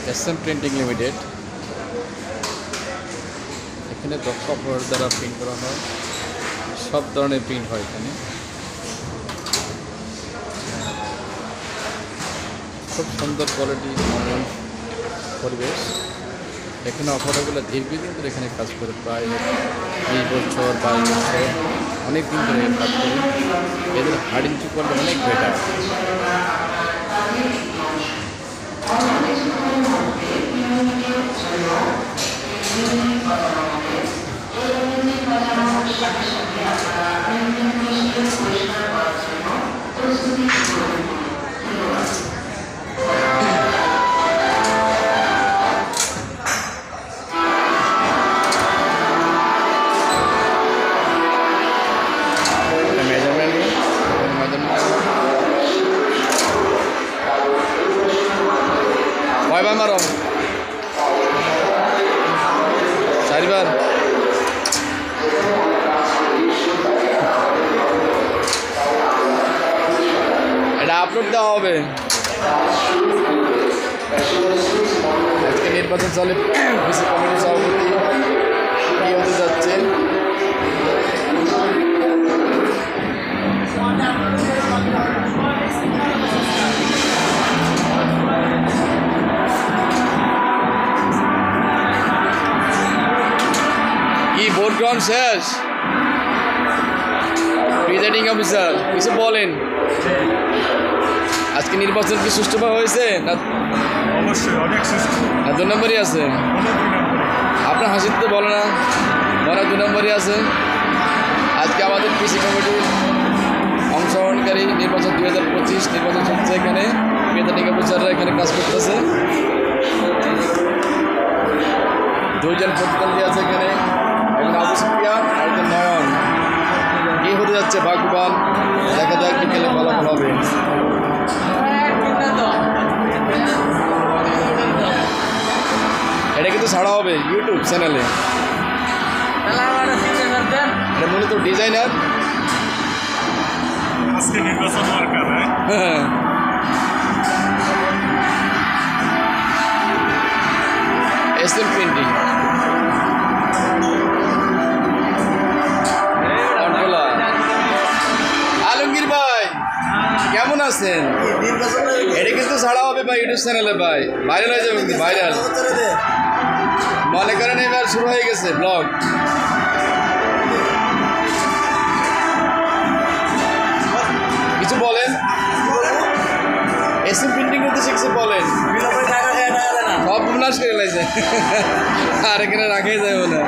SM Printing Limited এখানে দক্ষ operator দ্বারা প্রিন্ট করা হয়, সব ধরনের প্রিন্ট হয় এখানে। খুব সুন্দর কোয়ালিটি, মনোরম পরিবেশ। এখানে অপারেটরগুলো দীর্ঘদিন ধরে এখানে কাজ করে, প্রায় 20 বছর 22 বছর অনেক দিন ধরে কাজ করে। এদের হার্ডিংটি করলে অনেক বেটার। কয়বার মারো? 4 বার। এটা আপলোড দেওয়া হবে। আজকে নির্বাচন চলে, পিসি কমিটির সভাপতি কি হতে যাচ্ছে? কি ভোট গ্রহণ শেষ? প্রিজাইডিং অফিসার কিছু বলেন, আজকে নির্বাচন কি সুষ্ঠুভাবে হয়েছে? না অবশ্যই অনেক সুষ্ঠু। না 2 নম্বরই আছে? আপনার হাসির তো বলো না, মনে 2 নম্বরই আছে। আজকে আমাদের পিসি কমিটির অংশগ্রহণকারী নির্বাচন 2025 নির্বাচন চলছে। এখানে প্রিজাইডিং অফিসাররা এখানে কাজ করতেছে। 2 জন প্রতিদ্বন্দ্বী আছে এখানে, একজন আবু সুফিয়ান আর একজন নয়ন। কি হতে যাচ্ছে ভাগ্যবান, দেখা যাক বিকেলে ফলাফল হবে। এটা কিন্তু ছাড়া হবে ইউটিউব চ্যানেলে। এটা মূলত ডিজাইনার। আজকে নির্বাচন দরকার। হ্যাঁ, SM Printing কন্ট্রোলার। আলমগীর ভাই কেমন আছেন? এটা কিন্তু ছাড়া হবে ভাই ইউটিউব চ্যানেলে, ভাই ভাইরাল হয়ে যাবে, কিন্তু ভাইরাল। মনে করেন এবার শুরু হয়ে গেছে ব্লগ। কিছু বলেন, SM Printing করতে শিখছে বলেন। সব নাশ করে লাগছে আর এখানে রাখাই যাবে না।